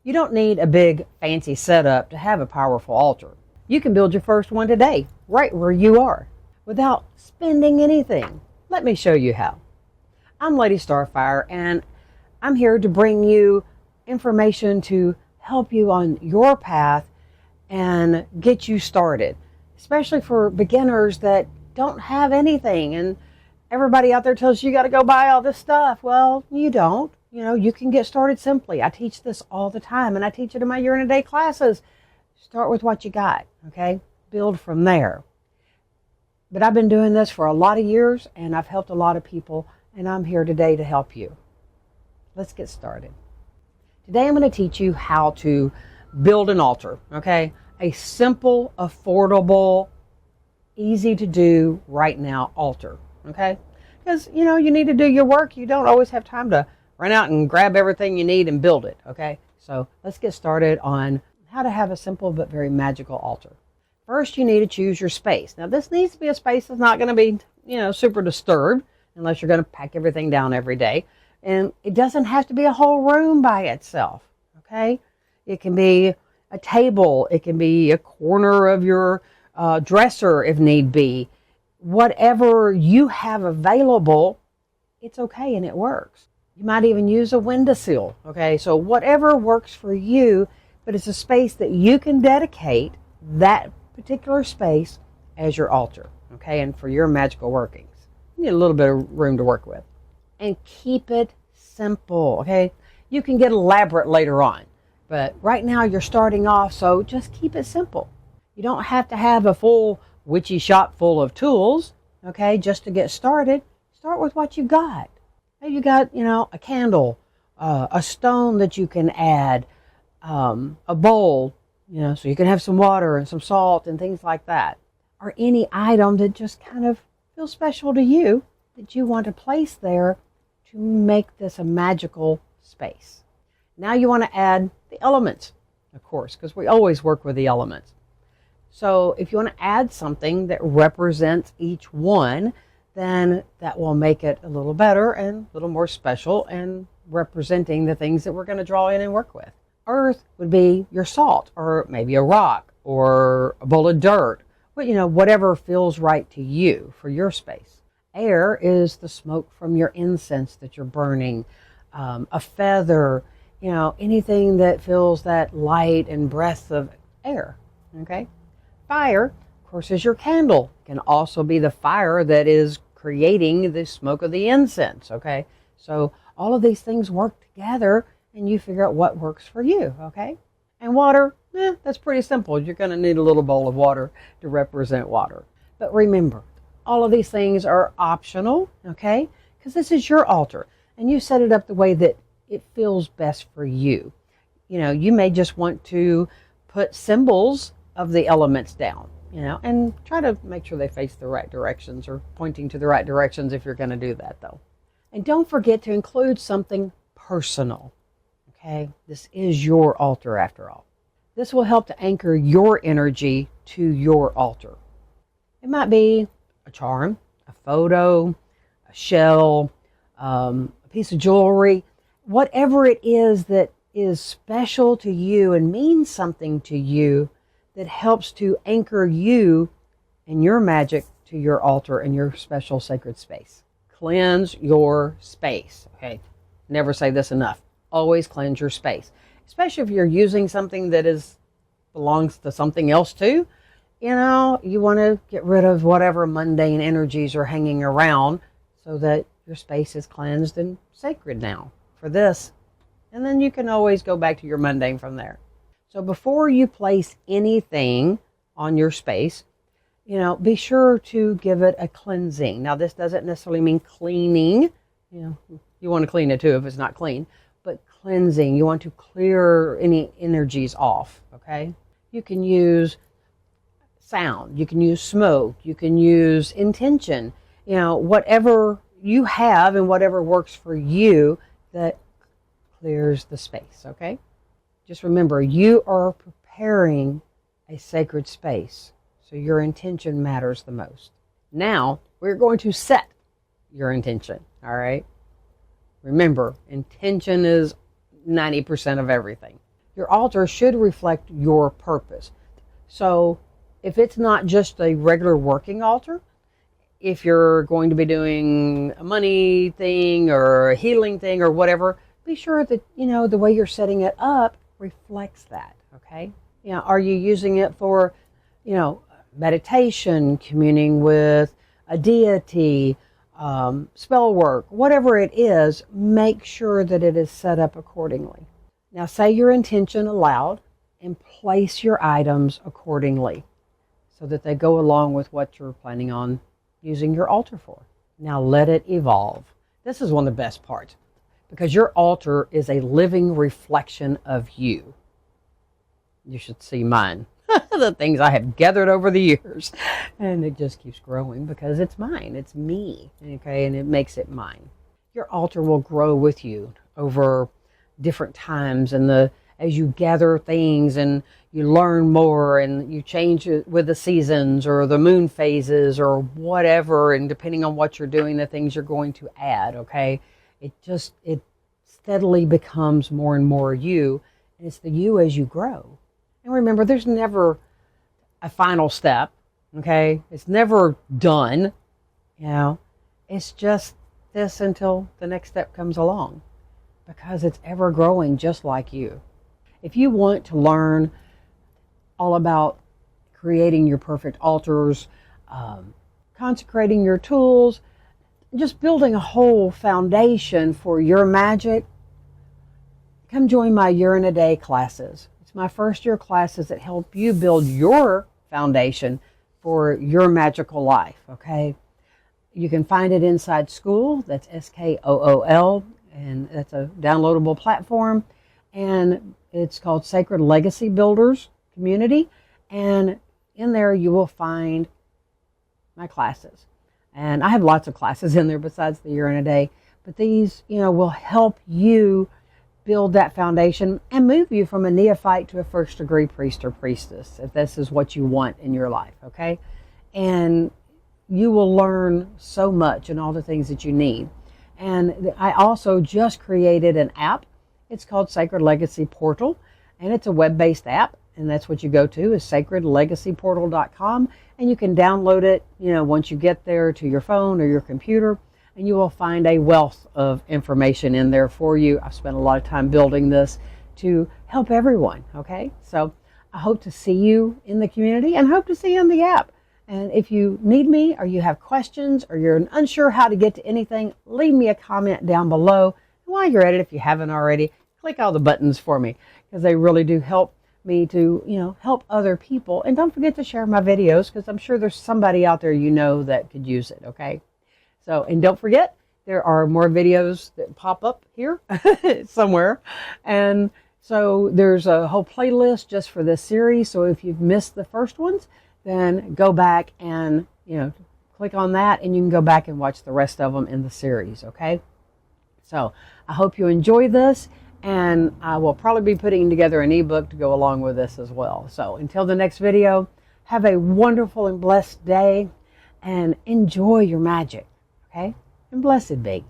You don't need a big fancy setup to have a powerful altar. You can build your first one today, right where you are, without spending anything. Let me show you how. I'm Lady StarFire, and I'm here to bring you information to help you on your path and get you started, especially for beginners that don't have anything. And everybody out there tells you got to go buy all this stuff. Well, you don't. You know, you can get started simply. I teach this all the time, and I teach it in my year-in-a-day classes. Start with what you got, okay? Build from there. But I've been doing this for a lot of years, and I've helped a lot of people, and I'm here today to help you. Let's get started. Today I'm going to teach you how to build an altar, okay? A simple, affordable, easy to do right now altar, okay? Because, you know, you need to do your work. You don't always have time to run out and grab everything you need and build it, okay? So let's get started on how to have a simple but very magical altar. First, you need to choose your space. Now, this needs to be a space that's not going to be, you know, super disturbed unless you're going to pack everything down every day. And it doesn't have to be a whole room by itself, okay? It can be a table. It can be a corner of your dresser if need be. Whatever you have available, it's okay and it works. You might even use a windowsill, okay? So whatever works for you, but it's a space that you can dedicate that particular space as your altar, okay? And for your magical workings. You need a little bit of room to work with. And keep it simple, okay? You can get elaborate later on, but right now you're starting off, so just keep it simple. You don't have to have a full witchy shop full of tools, okay, just to get started. Start with what you got. Maybe you got, you know, a candle, a stone that you can add, a bowl, you know, so you can have some water and some salt and things like that. Or any item that just kind of feels special to you that you want to place there to make this a magical space. Now you want to add the elements, of course, because we always work with the elements. So if you want to add something that represents each one, then that will make it a little better and a little more special and representing the things that we're going to draw in and work with. Earth would be your salt, or maybe a rock, or a bowl of dirt, but you know, whatever feels right to you for your space. Air is the smoke from your incense that you're burning, a feather, you know, anything that fills that light and breath of air, okay? Fire, of course, is your candle. It can also be the fire that is creating the smoke of the incense, okay? So all of these things work together and you figure out what works for you, okay? And water, that's pretty simple. You're going to need a little bowl of water to represent water. But remember, all of these things are optional, okay? Because this is your altar and you set it up the way that it feels best for you. You know, you may just want to put symbols of the elements down, you know, and try to make sure they face the right directions or pointing to the right directions if you're going to do that, though. And don't forget to include something personal, okay? This is your altar after all. This will help to anchor your energy to your altar. It might be a charm, a photo, a shell, a piece of jewelry, whatever it is that is special to you and means something to you that helps to anchor you and your magic to your altar and your special sacred space. Cleanse your space, okay? Never say this enough. Always cleanse your space, especially if you're using something that belongs to something else too. You know, you want to get rid of whatever mundane energies are hanging around so that your space is cleansed and sacred now for this. And then you can always go back to your mundane from there. So before you place anything on your space, you know, be sure to give it a cleansing. Now, this doesn't necessarily mean cleaning. You know, you want to clean it too if it's not clean. But cleansing, you want to clear any energies off, okay? You can use sound. You can use smoke. You can use intention. You know, whatever you have and whatever works for you that clears the space, okay? Just remember, you are preparing a sacred space, so your intention matters the most. Now, we're going to set your intention, all right? Remember, intention is 90% of everything. Your altar should reflect your purpose. So if it's not just a regular working altar, if you're going to be doing a money thing or a healing thing or whatever, be sure that, the way you're setting it up reflects that, okay? Are you using it for, meditation, communing with a deity, spell work, whatever it is, make sure that it is set up accordingly. Now say your intention aloud and place your items accordingly so that they go along with what you're planning on using your altar for. Now let it evolve. This is one of the best parts because your altar is a living reflection of you. You should see mine, the things I have gathered over the years, and it just keeps growing because it's mine, it's me, okay, and it makes it mine. Your altar will grow with you over different times and as you gather things and you learn more and you change it with the seasons or the moon phases or whatever, and depending on what you're doing, the things you're going to add, okay? It steadily becomes more and more you, and it's the you as you grow. And remember, there's never a final step, okay? It's never done, It's just this until the next step comes along because it's ever growing just like you. If you want to learn all about creating your perfect altars, consecrating your tools, just building a whole foundation for your magic, come join my Year in a Day classes. It's my first year classes that help you build your foundation for your magical life, okay? You can find it inside School, that's SKOOL, and that's a downloadable platform. And it's called Sacred Legacy Builders Community. And in there you will find my classes. And I have lots of classes in there besides the Year in a Day. But these, will help you build that foundation and move you from a neophyte to a first degree priest or priestess, if this is what you want in your life, okay? And you will learn so much and all the things that you need. And I also just created an app. It's called Sacred Legacy Portal, and it's a web-based app, and that's what you go to is sacredlegacyportal.com, and you can download it, once you get there to your phone or your computer, and you will find a wealth of information in there for you. I've spent a lot of time building this to help everyone, okay? So I hope to see you in the community and hope to see you in the app. And if you need me or you have questions or you're unsure how to get to anything, leave me a comment down below. While you're at it, if you haven't already, click all the buttons for me because they really do help me to, help other people. And don't forget to share my videos because I'm sure there's somebody out there that could use it, okay? So, and don't forget, there are more videos that pop up here somewhere. And so there's a whole playlist just for this series. So if you've missed the first ones, then go back and, click on that and you can go back and watch the rest of them in the series, okay? So I hope you enjoy this, and I will probably be putting together an ebook to go along with this as well. So until the next video, have a wonderful and blessed day and enjoy your magic, okay? And blessed be.